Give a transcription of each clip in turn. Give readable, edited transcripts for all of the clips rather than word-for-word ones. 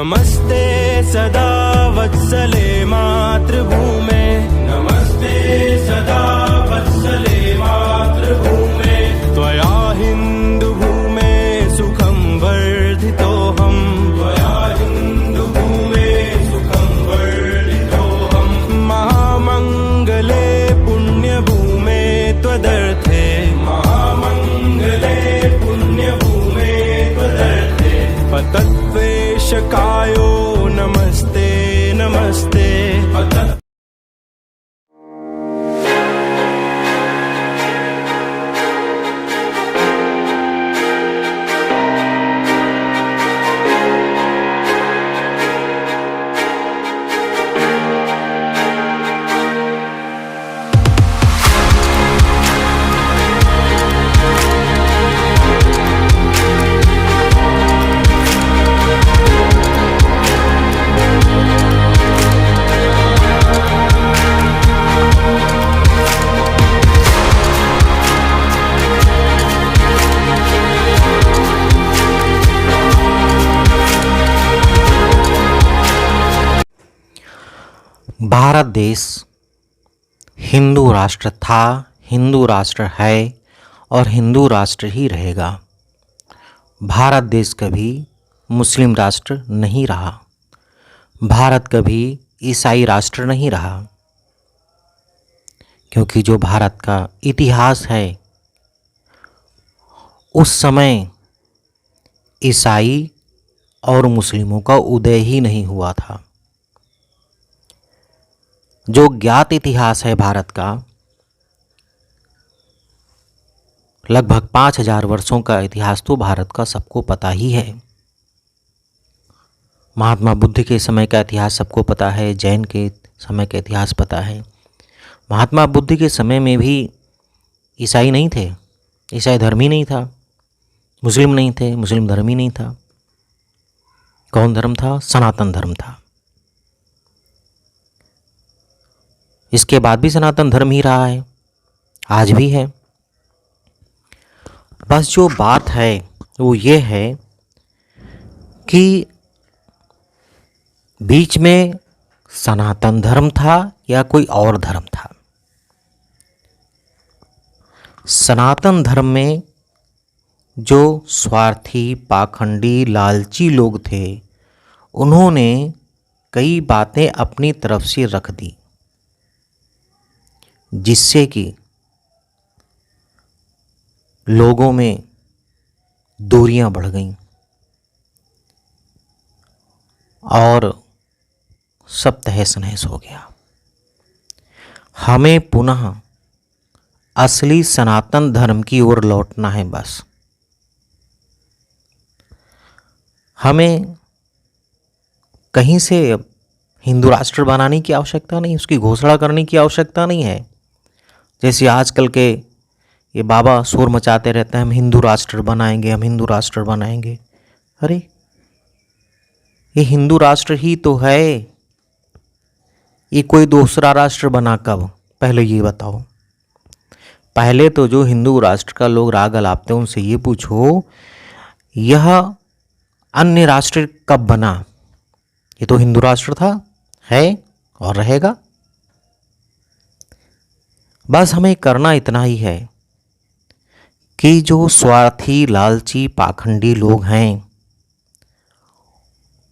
नमस्ते सदा वत्सले मातृभूमे, नमस्ते सदा वत्सले मातृभूमे, त्वया हिन्दुभूमे सुखं वर्धितोऽहं, त्वया हिन्दुभूमे सुखं वर्धितोऽहं, महामङ्गले पुण्यभूमे त्वदर्थे, महामङ्गले पुण्यभूमे त्वदर्थे, पतद्वेषकायो नमस्ते नमस्ते। भारत देश हिंदू राष्ट्र था, हिंदू राष्ट्र है और हिंदू राष्ट्र ही रहेगा। भारत देश कभी मुस्लिम राष्ट्र नहीं रहा, भारत कभी ईसाई राष्ट्र नहीं रहा, क्योंकि जो भारत का इतिहास है उस समय ईसाई और मुस्लिमों का उदय ही नहीं हुआ था। जो ज्ञात इतिहास है भारत का, लगभग 5000 वर्षों का इतिहास तो भारत का सबको पता ही है। महात्मा बुद्ध के समय का इतिहास सबको पता है, जैन के समय का इतिहास पता है। महात्मा बुद्ध के समय में भी ईसाई नहीं थे, ईसाई धर्म ही नहीं था, मुस्लिम नहीं थे, मुस्लिम धर्म ही नहीं था। कौन धर्म था? सनातन धर्म था। इसके बाद भी सनातन धर्म ही रहा है, आज भी है। बस जो बात है वो ये है कि बीच में सनातन धर्म था या कोई और धर्म था। सनातन धर्म में जो स्वार्थी, पाखंडी, लालची लोग थे, उन्होंने कई बातें अपनी तरफ से रख दी, जिससे कि लोगों में दूरियां बढ़ गईं और सब तहस नहस हो गया। हमें पुनः असली सनातन धर्म की ओर लौटना है। बस हमें कहीं से हिंदू राष्ट्र बनाने की आवश्यकता नहीं, उसकी घोषणा करने की आवश्यकता नहीं है। जैसे आजकल के ये बाबा शोर मचाते रहते हैं, हम हिंदू राष्ट्र बनाएंगे, हम हिंदू राष्ट्र बनाएंगे। अरे ये हिंदू राष्ट्र ही तो है, ये कोई दूसरा राष्ट्र बना कब? पहले ये बताओ। पहले तो जो हिंदू राष्ट्र का लोग राग अलापते हैं उनसे ये पूछो, यह अन्य राष्ट्र कब बना? ये तो हिंदू राष्ट्र था, है और रहेगा। बस हमें करना इतना ही है कि जो स्वार्थी, लालची, पाखंडी लोग हैं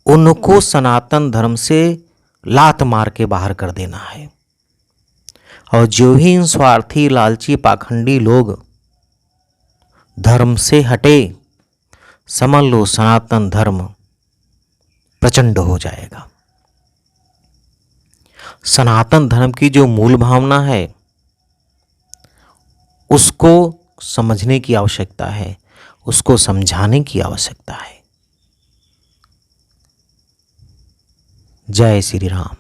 उनको सनातन धर्म से लात मार के बाहर कर देना है। और जो भी इन स्वार्थी, लालची, पाखंडी लोग धर्म से हटे, समझ लो सनातन धर्म प्रचंड हो जाएगा। सनातन धर्म की जो मूल भावना है उसको समझने की आवश्यकता है, उसको समझाने की आवश्यकता है। जय श्री राम।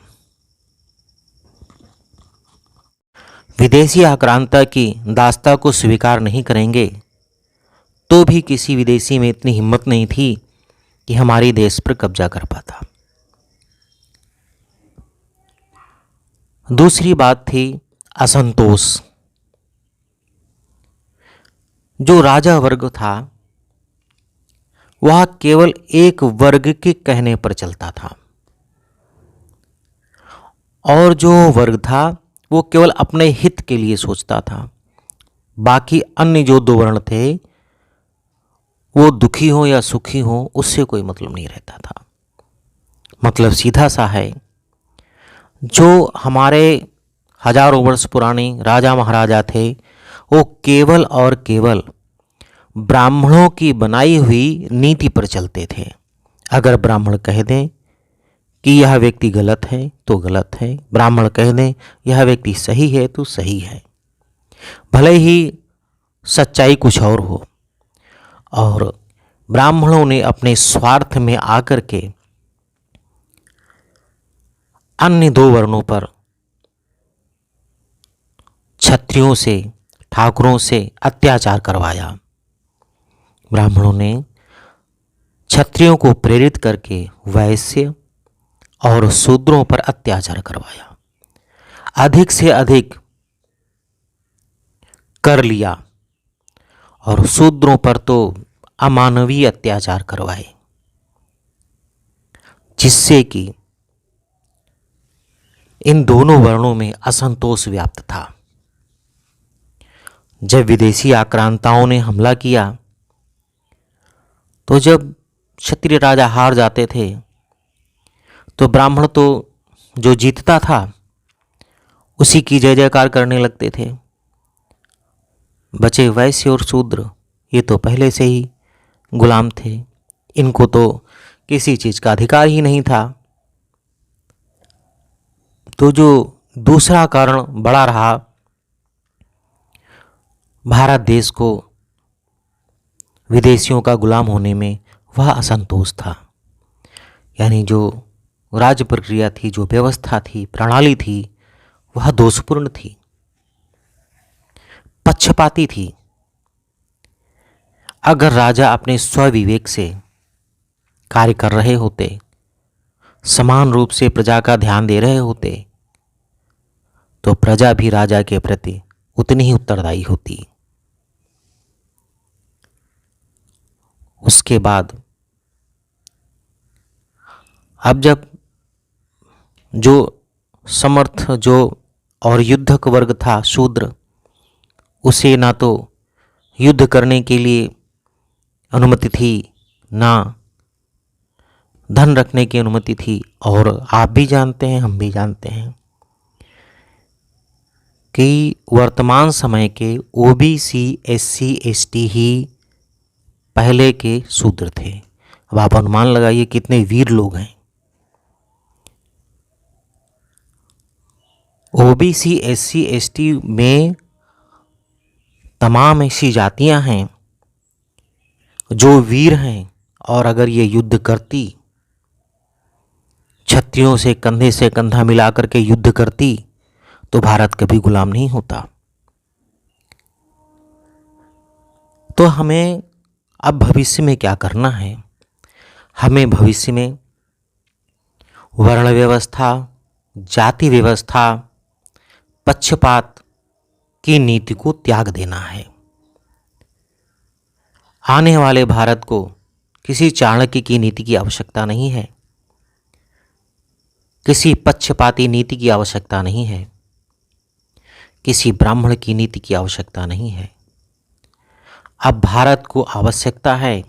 विदेशी आक्रांता की दास्ता को स्वीकार नहीं करेंगे तो भी किसी विदेशी में इतनी हिम्मत नहीं थी कि हमारे देश पर कब्जा कर पाता। दूसरी बात थी असंतोष। जो राजा वर्ग था वह केवल एक वर्ग के कहने पर चलता था, और जो वर्ग था वो केवल अपने हित के लिए सोचता था। बाकी अन्य जो दो वर्ण थे वो दुखी हो या सुखी हो उससे कोई मतलब नहीं रहता था। मतलब सीधा सा है, जो हमारे हजारों वर्ष पुराने राजा महाराजा थे वो केवल और केवल ब्राह्मणों की बनाई हुई नीति पर चलते थे। अगर ब्राह्मण कह दें कि यह व्यक्ति गलत है तो गलत है, ब्राह्मण कह दें यह व्यक्ति सही है तो सही है, भले ही सच्चाई कुछ और हो। और ब्राह्मणों ने अपने स्वार्थ में आकर के अन्य दो वर्णों पर, क्षत्रियों से, ठाकुरों से अत्याचार करवाया। ब्राह्मणों ने क्षत्रियों को प्रेरित करके वैश्य और शूद्रों पर अत्याचार करवाया, अधिक से अधिक कर लिया, और शूद्रों पर तो अमानवीय अत्याचार करवाए, जिससे कि इन दोनों वर्णों में असंतोष व्याप्त था। जब विदेशी आक्रांताओं ने हमला किया तो जब क्षत्रिय राजा हार जाते थे तो ब्राह्मण तो जो जीतता था उसी की जय जयकार करने लगते थे। बचे वैश्य और शूद्र, ये तो पहले से ही गुलाम थे, इनको तो किसी चीज़ का अधिकार ही नहीं था। तो जो दूसरा कारण बड़ा रहा भारत देश को विदेशियों का गुलाम होने में, वह असंतोष था। यानी जो राज्य प्रक्रिया थी, जो व्यवस्था थी, प्रणाली थी, वह दोषपूर्ण थी, पक्षपाती थी। अगर राजा अपने स्वविवेक से कार्य कर रहे होते, समान रूप से प्रजा का ध्यान दे रहे होते, तो प्रजा भी राजा के प्रति उतनी ही उत्तरदायी होती। उसके बाद अब जब जो समर्थ जो और युद्धक वर्ग था शूद्र, उसे ना तो युद्ध करने के लिए अनुमति थी, ना धन रखने की अनुमति थी। और आप भी जानते हैं, हम भी जानते हैं कि वर्तमान समय के ओबीसी, एससी, एसटी ही पहले के शूद्र थे। अब आप अनुमान लगाइए कितने वीर लोग हैं। ओबीसी, एससी, एसटी में तमाम ऐसी जातियां हैं जो वीर हैं, और अगर ये युद्ध करती, क्षत्रियों से कंधा मिलाकर के युद्ध करती, तो भारत कभी गुलाम नहीं होता। तो हमें अब भविष्य में क्या करना है? हमें भविष्य में वर्ण व्यवस्था, जाति व्यवस्था, पक्षपात की नीति को त्याग देना है। आने वाले भारत को किसी चाणक्य की नीति की आवश्यकता नहीं है, किसी पक्षपाती नीति की आवश्यकता नहीं है, किसी ब्राह्मण की नीति की आवश्यकता नहीं है। अब भारत को आवश्यकता है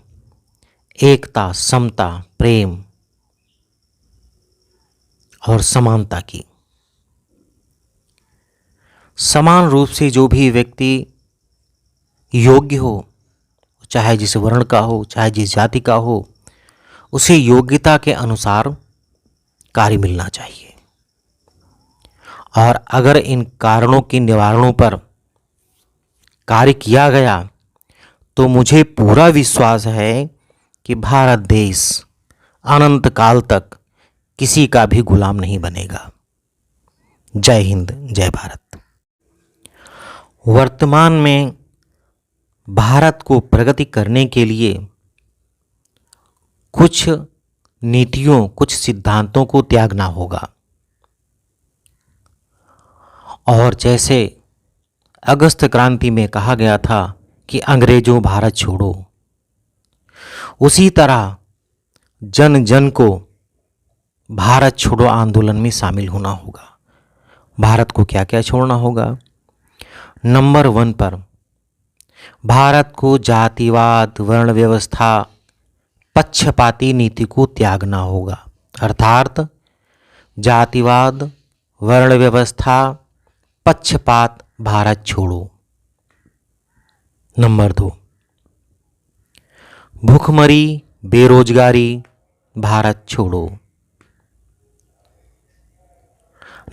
एकता, समता, प्रेम और समानता की। समान रूप से जो भी व्यक्ति योग्य हो, चाहे जिस वर्ण का हो, चाहे जिस जाति का हो, उसे योग्यता के अनुसार कार्य मिलना चाहिए। और अगर इन कारणों के निवारणों पर कार्य किया गया तो मुझे पूरा विश्वास है कि भारत देश अनंत काल तक किसी का भी गुलाम नहीं बनेगा। जय हिंद, जय भारत। वर्तमान में भारत को प्रगति करने के लिए कुछ नीतियों, कुछ सिद्धांतों को त्यागना होगा। और जैसे अगस्त क्रांति में कहा गया था कि अंग्रेजों भारत छोड़ो, उसी तरह जन जन को भारत छोड़ो आंदोलन में शामिल होना होगा। भारत को क्या क्या छोड़ना होगा? नंबर 1 पर भारत को जातिवाद, वर्ण व्यवस्था, पक्षपाती नीति को त्यागना होगा। अर्थात जातिवाद, वर्ण व्यवस्था, पक्षपात भारत छोड़ो। नंबर 2 भूखमरी, बेरोजगारी भारत छोड़ो।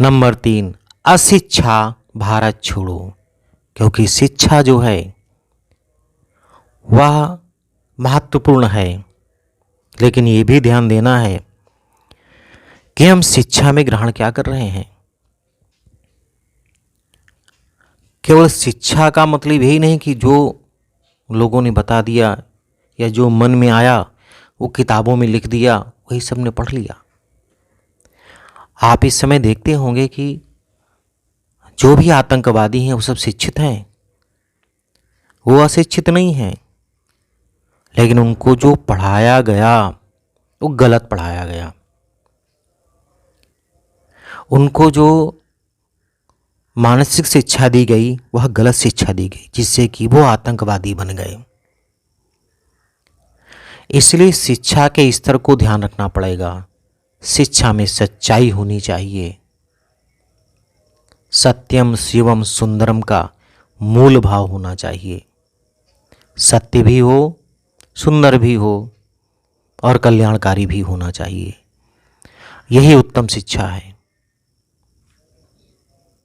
नंबर 3 अशिक्षा भारत छोड़ो, क्योंकि शिक्षा जो है वह महत्वपूर्ण है, लेकिन ये भी ध्यान देना है कि हम शिक्षा में ग्रहण क्या कर रहे हैं। केवल शिक्षा का मतलब यही नहीं कि जो लोगों ने बता दिया या जो मन में आया वो किताबों में लिख दिया वही सब ने पढ़ लिया। आप इस समय देखते होंगे कि जो भी आतंकवादी हैं वो सब शिक्षित हैं, वो अशिक्षित नहीं हैं, लेकिन उनको जो पढ़ाया गया वो गलत पढ़ाया गया। उनको जो मानसिक शिक्षा दी गई वह गलत शिक्षा दी गई, जिससे कि वो आतंकवादी बन गए। इसलिए शिक्षा के स्तर को ध्यान रखना पड़ेगा। शिक्षा में सच्चाई होनी चाहिए। सत्यम शिवम सुंदरम का मूल भाव होना चाहिए। सत्य भी हो, सुंदर भी हो और कल्याणकारी भी होना चाहिए। यही उत्तम शिक्षा है।